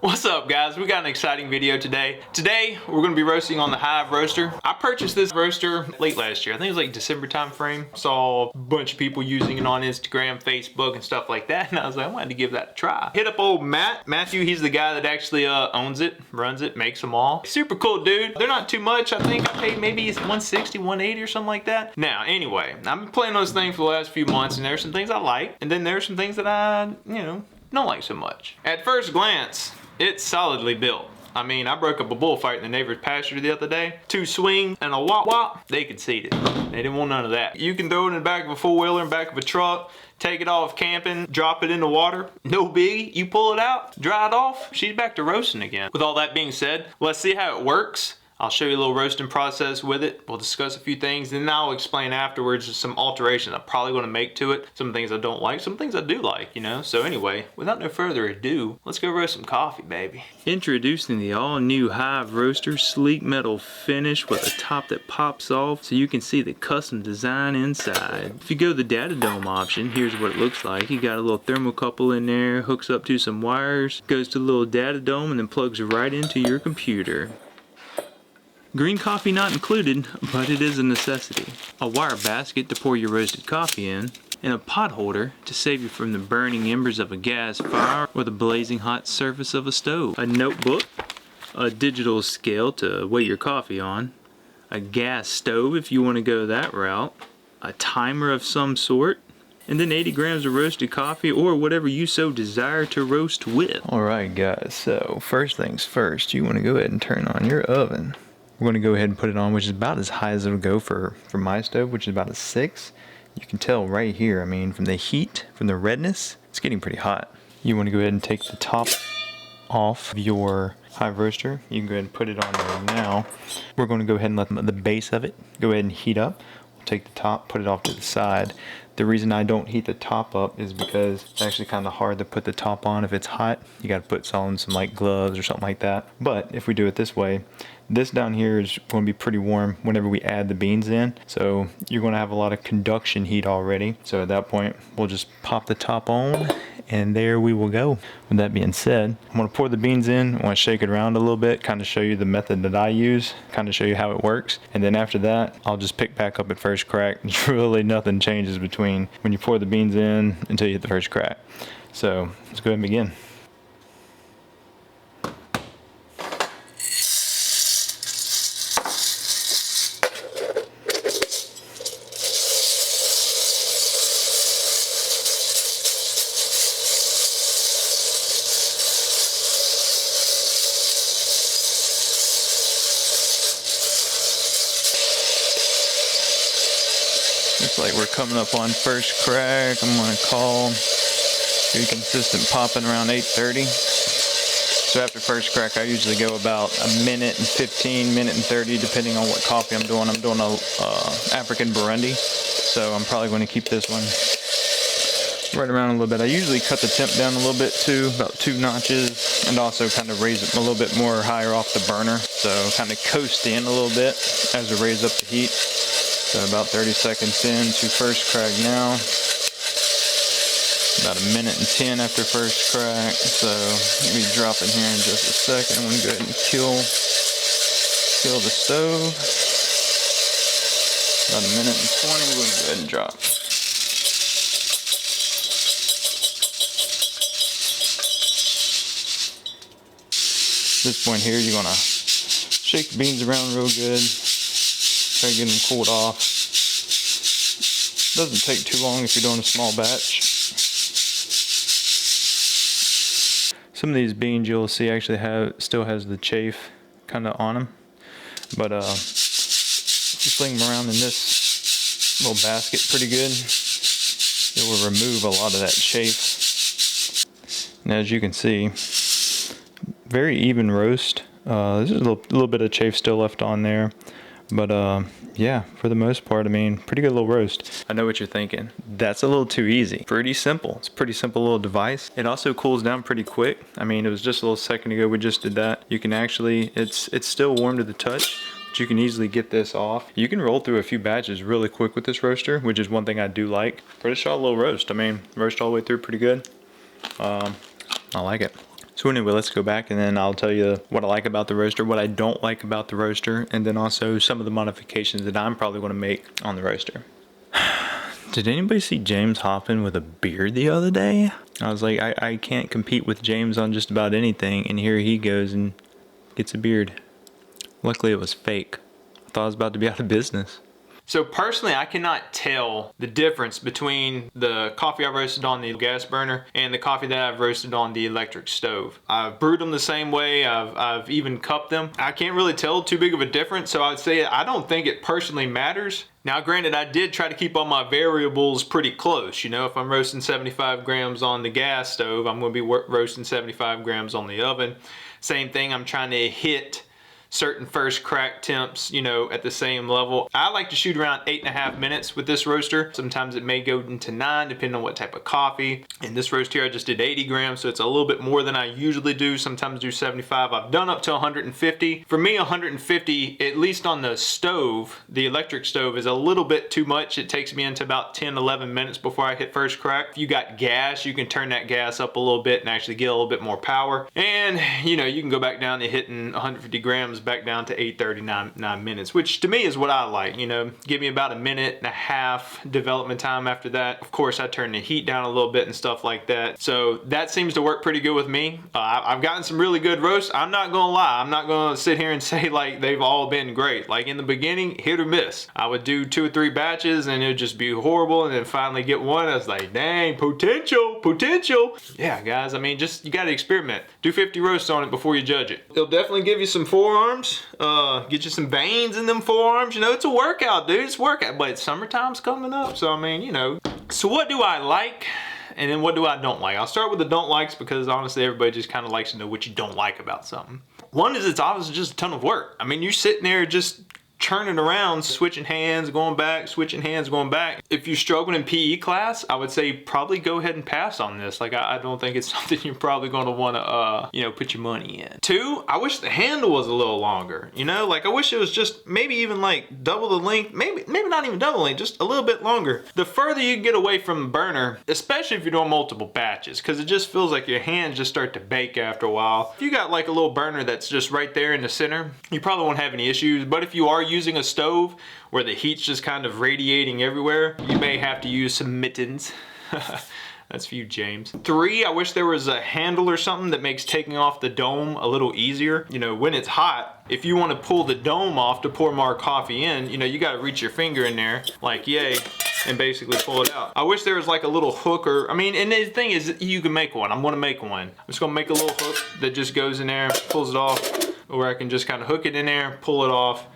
What's up guys? We got an exciting video today. Today we're going to be roasting on the Hive Roaster. I purchased this roaster late last year. I think it was like December time frame. Saw a bunch of people using it on Instagram, Facebook and stuff like that, and I was like, I wanted to give that a try. Hit up old Matthew. He's the guy that actually owns it, runs it, makes them all. Super cool dude. They're not too much. I think I paid maybe it's 160, 180 or something like that. Now anyway, I've been playing on this thing for the last few months and there's some things I like and then there's some things that I, don't like so much. At first glance, it's solidly built. I mean, I broke up a bullfight in the neighbor's pasture the other day. 2 swings and a wop wop, they conceded. They didn't want none of that. You can throw it in the back of a 4-wheeler, in the back of a truck, take it off camping, drop it in the water. No biggie, you pull it out, dry it off, she's back to roasting again. With all that being said, let's see how it works. I'll show you a little roasting process with it. We'll discuss a few things, and then I'll explain afterwards some alterations I'm probably going to make to it. Some things I don't like, some things I do like, So anyway, without no further ado, let's go roast some coffee, baby. Introducing the all-new Hive Roaster, sleek metal finish with a top that pops off so you can see the custom design inside. If you go the data dome option, here's what it looks like. You got a little thermocouple in there, hooks up to some wires, goes to the little data dome, and then plugs right into your computer. Green coffee not included, but it is a necessity. A wire basket to pour your roasted coffee in, and a pot holder to save you from the burning embers of a gas fire or the blazing hot surface of a stove. A notebook, a digital scale to weigh your coffee on, a gas stove if you want to go that route, a timer of some sort, and then 80 grams of roasted coffee or whatever you so desire to roast with. Alright guys, so first things first, you want to go ahead and turn on your oven. We're going to go ahead and put it on, which is about as high as it'll go for my stove, which is about a 6. You can tell right here, I mean, from the heat, from the redness, it's getting pretty hot. You want to go ahead and take the top off of your Hive Roaster. You can go ahead and put it on there now. We're going to go ahead and let the base of it go ahead and heat up. We'll take the top, put it off to the side. The reason I don't heat the top up is because it's actually kind of hard to put the top on if it's hot. You got to put on some like gloves or something like that. But if we do it this way, this down here is going to be pretty warm whenever we add the beans in. So you're going to have a lot of conduction heat already. So at that point, we'll just pop the top on and there we will go. With that being said, I'm going to pour the beans in. I want to shake it around a little bit, kind of show you the method that I use, kind of show you how it works. And then after that, I'll just pick back up at first crack. Really nothing changes between when you pour the beans in until you hit the first crack. So let's go ahead and begin. Looks like we're coming up on first crack. I'm going to call pretty consistent popping around 8:30. So after first crack, I usually go about a minute and 15, minute and 30, depending on what coffee I'm doing. I'm doing a African Burundi, so I'm probably going to keep this one right around a little bit. I usually cut the temp down a little bit too, about 2 notches, and also kind of raise it a little bit more higher off the burner. So kind of coast in a little bit as I raise up the heat. So about 30 seconds in to first crack now. About a minute and 10 after first crack. So let me drop in here in just a second. I'm going to go ahead and kill the stove. About a minute and 20, we're going to go ahead and drop. At this point here, you're going to shake the beans around real good. Try to get them cooled off. Doesn't take too long if you're doing a small batch. Some of these beans you'll see actually still has the chafe kind of on them, but just fling them around in this little basket pretty good. It will remove a lot of that chafe. And as you can see, very even roast. There's a little bit of chafe still left on there. But yeah, for the most part, I mean, pretty good little roast. I know what you're thinking. That's a little too easy. Pretty simple. It's a pretty simple little device. It also cools down pretty quick. I mean, it was just a little second ago we just did that. You can actually, it's still warm to the touch, but you can easily get this off. You can roll through a few batches really quick with this roaster, which is one thing I do like. Pretty sharp little roast. I mean, roast all the way through pretty good. I like it. So anyway, let's go back and then I'll tell you what I like about the roaster, what I don't like about the roaster, and then also some of the modifications that I'm probably going to make on the roaster. Did anybody see James hopping with a beard the other day? I was like, I can't compete with James on just about anything, and here he goes and gets a beard. Luckily it was fake. I thought I was about to be out of business. So personally, I cannot tell the difference between the coffee I roasted on the gas burner and the coffee that I've roasted on the electric stove. I've brewed them the same way. I've even cupped them. I can't really tell too big of a difference, so I would say I don't think it personally matters. Now granted, I did try to keep all my variables pretty close. You know, if I'm roasting 75 grams on the gas stove, I'm going to be roasting 75 grams on the oven. Same thing, I'm trying to hit certain first crack temps, you know, at the same level. I like to shoot around 8.5 minutes with this roaster. Sometimes it may go into 9 depending on what type of coffee. In this roast here I just did 80 grams, so it's a little bit more than I usually do. Sometimes do 75. I've done up to 150. For me, 150, at least on the stove, the electric stove, is a little bit too much. It takes me into about 10-11 minutes before I hit first crack. If you got gas, you can turn that gas up a little bit and actually get a little bit more power. And you know, you can go back down to hitting 150 grams back down to 8:39 minutes, which to me is what I like. You know, give me about 1.5 minutes development time after that. Of course, I turn the heat down a little bit and stuff like that. So that seems to work pretty good with me. I've gotten some really good roasts. I'm not gonna lie. I'm not gonna sit here and say like they've all been great. Like in the beginning, hit or miss. I would do 2 or 3 batches and it would just be horrible, and then finally get one. I was like, dang, potential. Yeah, guys, I mean, just you gotta experiment. Do 50 roasts on it before you judge it. It'll definitely give you some forearms. Get you some veins in them forearms. You know, it's a workout, dude. It's workout, but summertime's coming up, so I mean, you know. So what do I like, and then what do I don't like? I'll start with the don't likes, because honestly everybody just kind of likes to know what you don't like about something. One is it's obviously just a ton of work. I mean, you're sitting there just churning around, switching hands, going back, switching hands, going back. If you're struggling in PE class, I would say probably go ahead and pass on this. Like, I don't think it's something you're probably going to want to, you know, put your money in. 2, I wish the handle was a little longer. You know, like I wish it was just maybe even like double the length, maybe not even double length, just a little bit longer. The further you get away from the burner, especially if you're doing multiple batches, because it just feels like your hands just start to bake after a while. If you got like a little burner that's just right there in the center, you probably won't have any issues. But if you are using a stove where the heat's just kind of radiating everywhere, you may have to use some mittens. That's for you, James. 3, I wish there was a handle or something that makes taking off the dome a little easier. You know, when it's hot, if you want to pull the dome off to pour more coffee in, you know, you got to reach your finger in there like yay and basically pull it out. I wish there was like a little hook, or I mean, and the thing is, you can make one. I'm going to make one. I'm just going to make a little hook that just goes in there, pulls it off, or I can just kind of hook it in there, pull it off.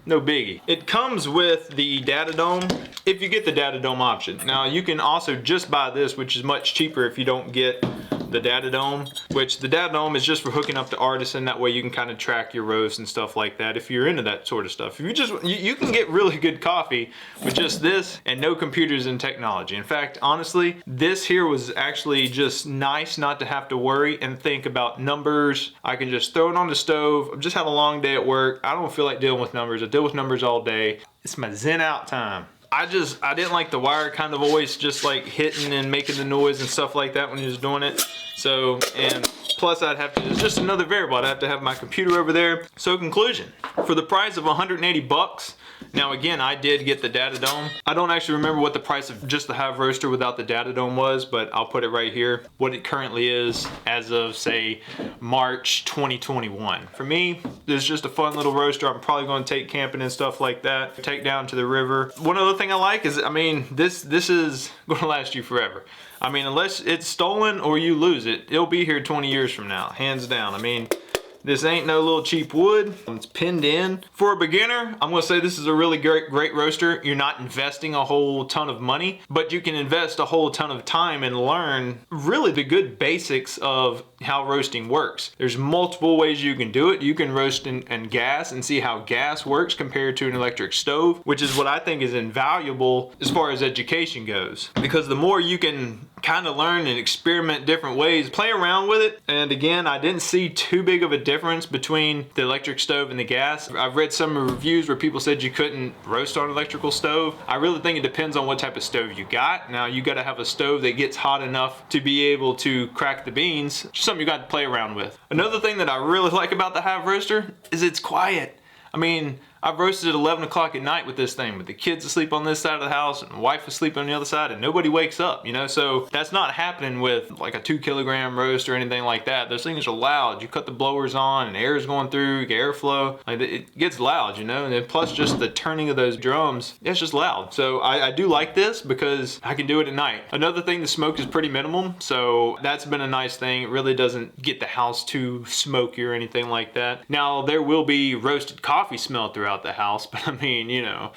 No biggie. It comes with the data dome, if you get the data dome option. Now you can also just buy this, which is much cheaper if you don't get the data dome, which the data dome is just for hooking up to Artisan. That way you can kind of track your roast and stuff like that if you're into that sort of stuff. If you just, you can get really good coffee with just this and no computers and technology. In fact, honestly, this here was actually just nice not to have to worry and think about numbers. I can just throw it on the stove. I've just had a long day at work. I don't feel like dealing with numbers. I deal with numbers all day. It's my zen out time. I didn't like the wire kind of always just like hitting and making the noise and stuff like that when he was doing it. So, and plus I'd have to, it's just another variable. I'd have to have my computer over there. So conclusion, for the price of 180 bucks, now again, I did get the data dome. I don't actually remember what the price of just the Hive Roaster without the data dome was, but I'll put it right here. What it currently is as of say March 2021. For me, this is just a fun little roaster. I'm probably going to take camping and stuff like that. Take down to the river. One other thing I like is, I mean, this is going to last you forever. I mean, unless it's stolen or you lose it, it'll be here 20 years from now, hands down. I mean, this ain't no little cheap wood. It's pinned in. For a beginner, I'm gonna say this is a really great roaster. You're not investing a whole ton of money, but you can invest a whole ton of time and learn really the good basics of how roasting works. There's multiple ways you can do it. You can roast in gas and see how gas works compared to an electric stove, which is what I think is invaluable as far as education goes. Because the more you can kind of learn and experiment different ways, play around with it. And again, I didn't see too big of a difference between the electric stove and the gas. I've read some reviews where people said you couldn't roast on an electrical stove. I really think it depends on what type of stove you got. Now you got to have a stove that gets hot enough to be able to crack the beans. Just something you got to play around with. Another thing that I really like about the Hive Roaster is it's quiet. I mean, I've roasted at 11 o'clock at night with this thing, with the kids asleep on this side of the house and the wife asleep on the other side, and nobody wakes up, you know? So that's not happening with like a 2-kilogram roast or anything like that. Those things are loud. You cut the blowers on and air is going through, you get airflow. Like, it gets loud, you know? And then plus just the turning of those drums, it's just loud. So I do like this because I can do it at night. Another thing, the smoke is pretty minimal, so that's been a nice thing. It really doesn't get the house too smoky or anything like that. Now, there will be roasted coffee smell throughout the house, but I mean, you know,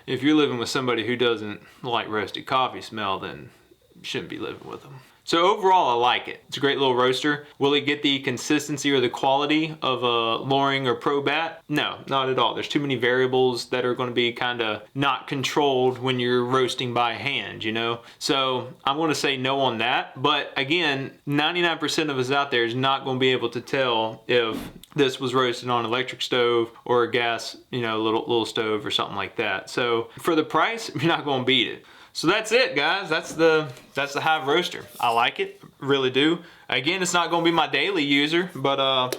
if you're living with somebody who doesn't like roasted coffee smell, then you shouldn't be living with them. So overall, I like it. It's a great little roaster. Will it get the consistency or the quality of a Loring or Pro Bat? No, not at all. There's too many variables that are going to be kind of not controlled when you're roasting by hand, you know? So I'm going to say no on that. But again, 99% of us out there is not going to be able to tell if this was roasted on an electric stove or a gas, you know, little stove or something like that. So for the price, you're not going to beat it. So that's it, guys. That's the Hive Roaster. I like it, really do. Again, it's not going to be my daily user, but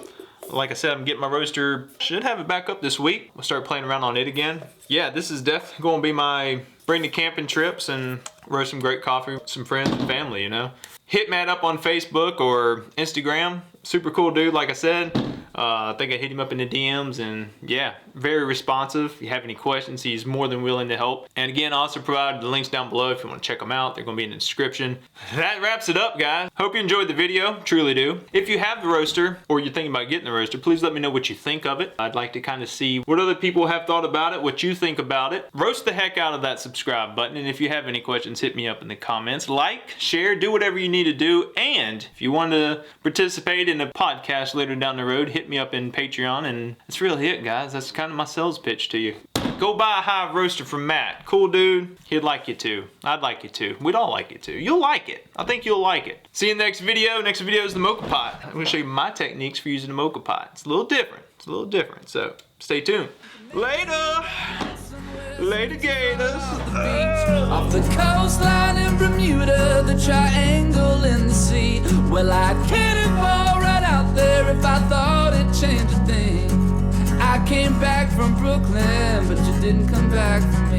like I said, I'm getting my roaster. Should have it back up this week. We'll start playing around on it again. Yeah, this is definitely going to be my bring to camping trips and roast some great coffee with some friends and family, you know. Hit Matt up on Facebook or Instagram. Super cool dude, like I said. I think I hit him up in the DMs, and yeah, very responsive. If you have any questions, he's more than willing to help. And again, I also provided the links down below if you want to check them out. They're going to be in the description. That wraps it up, guys. Hope you enjoyed the video, truly do. If you have the roaster or you're thinking about getting the roaster, please let me know what you think of it. I'd like to kind of see what other people have thought about it, what you think about it. Roast the heck out of that subscribe button, and if you have any questions, hit me up in the comments. Like, share, do whatever you need to do. And if you want to participate in a podcast later down the road, hit me up in Patreon. And that's really it, guys. That's kind of my sales pitch to you. Go buy a Hive Roaster from Matt. Cool dude. He'd like you to. I'd like you to. We'd all like it to. You'll like it. I think you'll like it. See you in the next video. Next video is the mocha pot. I'm going to show you my techniques for using the mocha pot. It's a little different. It's a little different. So stay tuned. Later. Later, gators. Off the coastline in Bermuda, the triangle in the sea. Well, I'd cannonball right out there if I thought it changed a thing. I came back from Brooklyn, but you didn't come back from